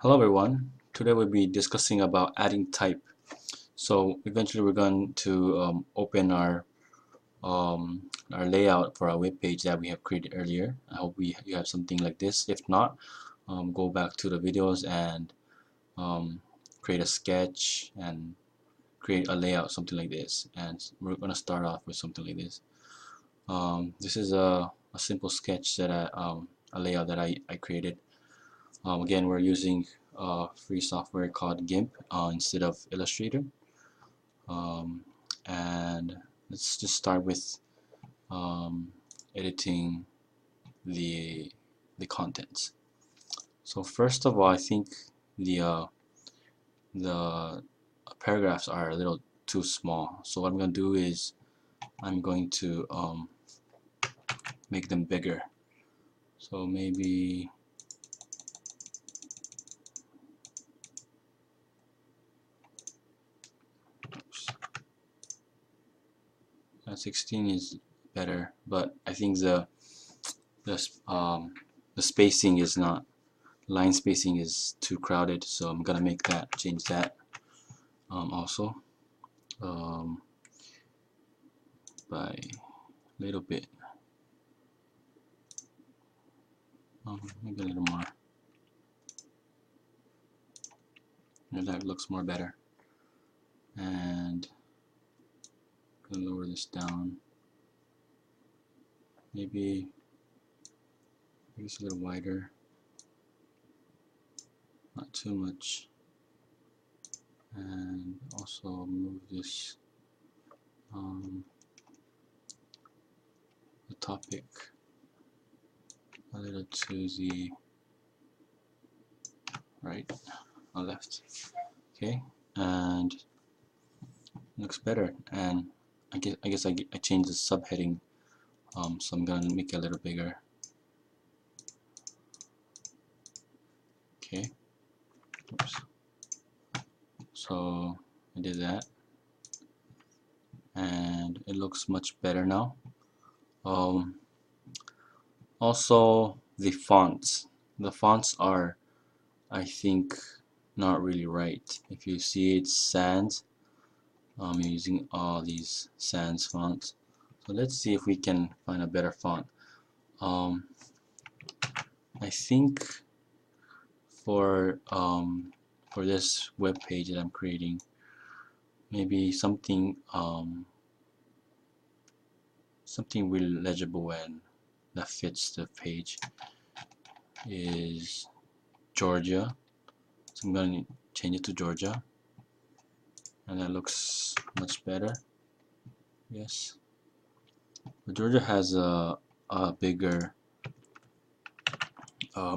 Hello everyone. Today we'll be discussing about adding type. So eventually we're going to open our layout for our web page that we have created earlier. I hope you have something like this. If not, go back to the videos and um, create a sketch and create a layout, something like this. And we're going to start off with something like this. This is a simple sketch that a layout that I created. Again, we're using free software called GIMP instead of Illustrator. Um, and let's just start with um, editing the the contents. So first of all, I think the paragraphs are a little too small. So what I'm going to do is I'm going to make them bigger. So maybe 16 is better, but I think the the spacing is not, line spacing is too crowded, so I'm gonna change that also by a little bit, maybe a little more. And that looks more better. And I'm gonna lower this down, maybe it's a little wider, not too much. And also move this the topic a little to the right or left. Okay, and looks better. And I guess I changed the subheading, so I'm gonna make it a little bigger. Okay, oops. So I did that, and it looks much better now. Also the fonts are, I think, not really right. If you see, it's sans. Using all these sans fonts. So let's see if we can find a better font. I think for this web page that I'm creating, maybe something something really legible and that fits the page is Georgia. So I'm going to change it to Georgia, and that looks much better. Yes, but Georgia has a bigger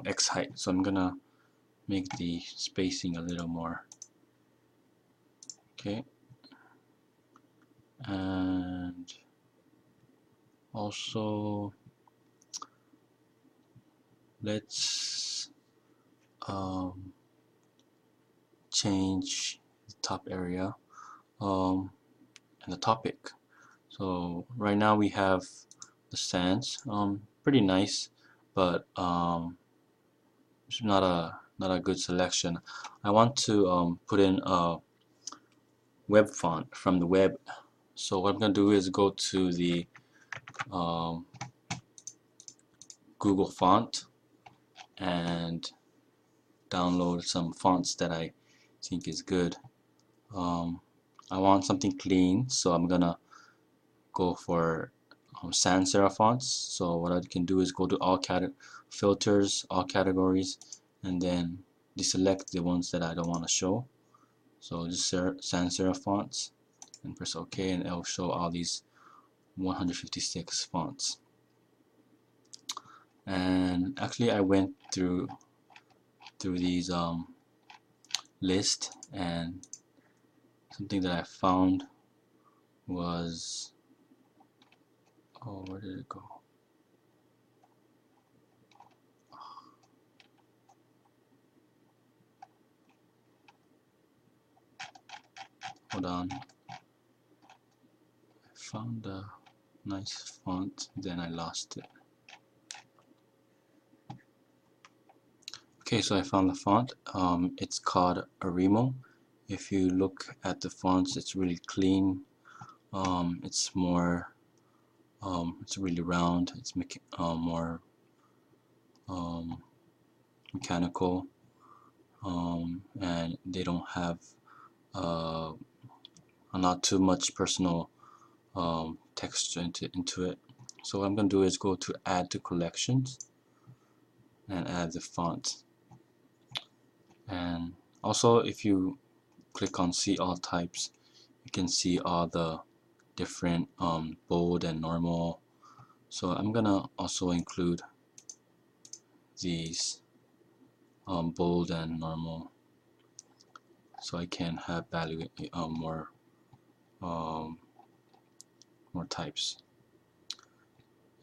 X height, so I'm gonna make the spacing a little more. Okay, and also let's change the top area and the topic. So right now we have the sans, pretty nice, but it's not a good selection. I want to put in a web font from the web. So what I'm gonna do is go to the um, Google font and download some fonts that I think is good. I want something clean, so I'm gonna go for sans serif fonts. So what I can do is go to all filters, all categories, and then deselect the ones that I don't want to show. So just sans serif fonts and press OK, and it'll show all these 156 fonts. And actually I went through these list, and something that I found was, oh, where did it go? Hold on. I found a nice font, then I lost it. Okay, so I found the font. It's called Arimo. If you look at the fonts, it's really clean. It's more, it's really round. It's more mechanical, and they don't have not too much personal texture into it. So what I'm gonna do is go to Add to Collections and add the font. And also, if you click on See All Types, you can see all the different bold and normal. So I'm gonna also include these bold and normal, so I can have value um, more types.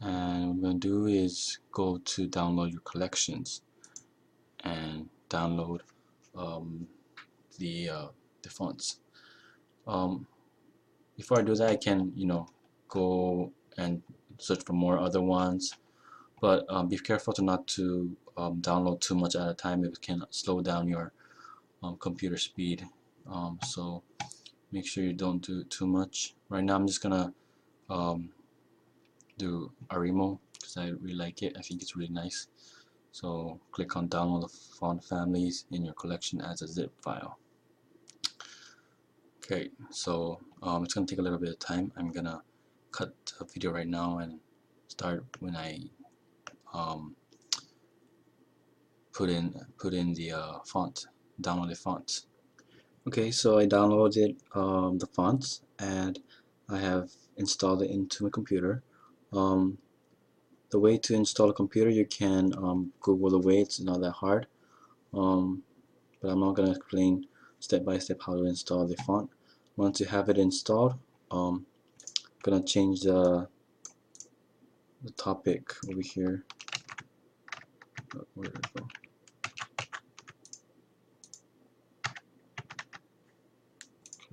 And what I'm gonna do is go to download your collections and download um, the fonts. Before I do that, I can go and search for more other ones, but be careful to not to download too much at a time. It can slow down your computer speed. So make sure you don't do too much. Right now I'm just gonna do Arimo because I really like it. I think it's really nice. So click on download the font families in your collection as a zip file. Okay, so it's gonna take a little bit of time. I'm gonna cut the video right now and start when I put in the font, download the font. Okay, so I downloaded the fonts and I have installed it into my computer. The way to install a computer, you can Google the way. It's not that hard, but I'm not going to explain step by step how to install the font. Once you have it installed, I'm going to change the topic over here. Where did it go?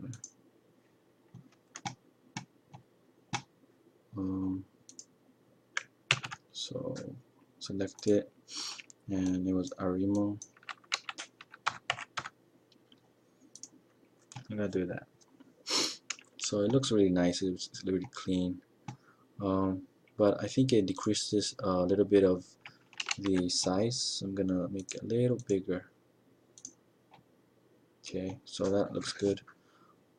Okay. So select it, and it was Arimo. I'm gonna do that. So it looks really nice. It's really clean, but I think it decreases a little bit of the size. So I'm gonna make it a little bigger. Okay, so that looks good.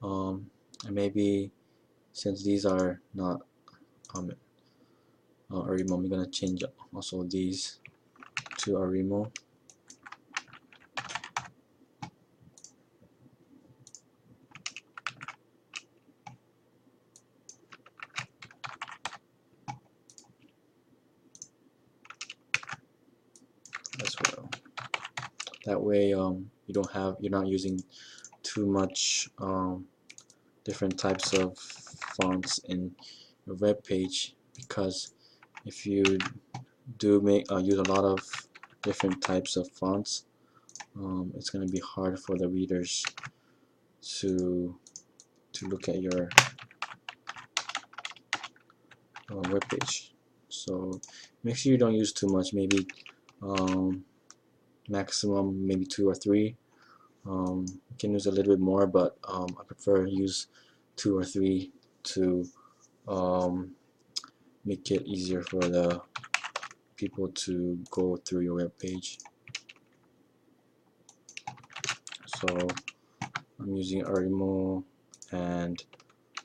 And maybe since these are not Arimo, I'm gonna change also these to Arimo. As well. That way, you're not using too much different types of fonts in your web page, because if you do use a lot of different types of fonts, it's going to be hard for the readers to look at your web page. So make sure you don't use too much. Maybe maximum maybe 2 or 3. You can use a little bit more, but I prefer use 2 or 3 to make it easier for the people to go through your web page. So I'm using Arimo, and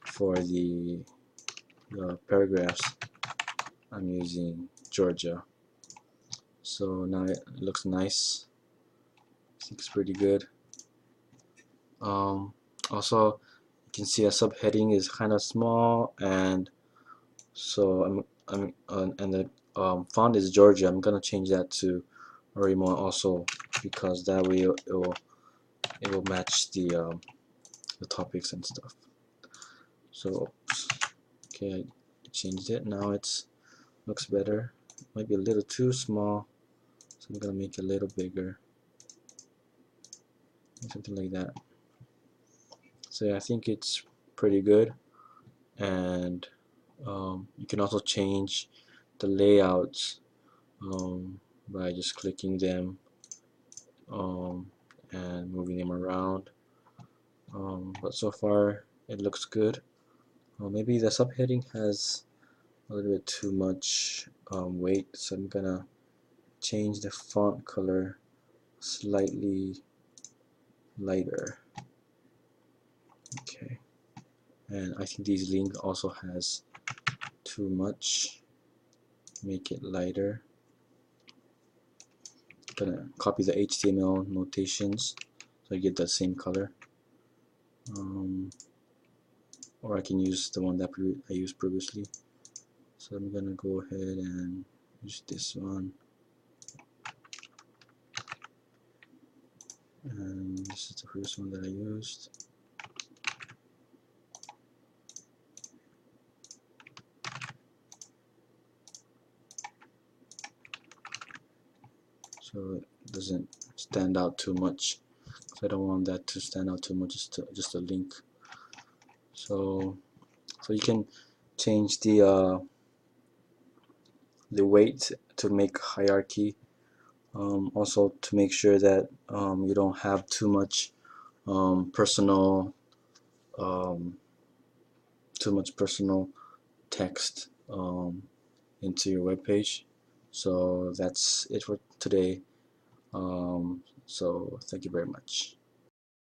for the paragraphs I'm using Georgia. So now it looks nice. I think it's pretty good. Also, you can see a subheading is kind of small, and so and the font is Georgia. I'm gonna change that to Arimo also, because that way it will match the topics and stuff. So okay, I changed it. Now it's looks better. Might be a little too small, so I'm gonna make it a little bigger, something like that. So yeah, I think it's pretty good, and you can also change the layouts by just clicking them and moving them around. But so far it looks good. Maybe the subheading has a little bit too much weight, so I'm gonna change the font color slightly lighter. Okay, and I think these link also has too much. Make it lighter. Gonna copy the HTML notations so I get that same color. Or I can use the one that I used previously. So I'm gonna go ahead and use this one, and this is the first one that I used. So it doesn't stand out too much. I don't want that to stand out too much, just a link. So you can change the weight to make hierarchy. Also to make sure that you don't have too much personal text into your web page. So that's it for today. So thank you very much.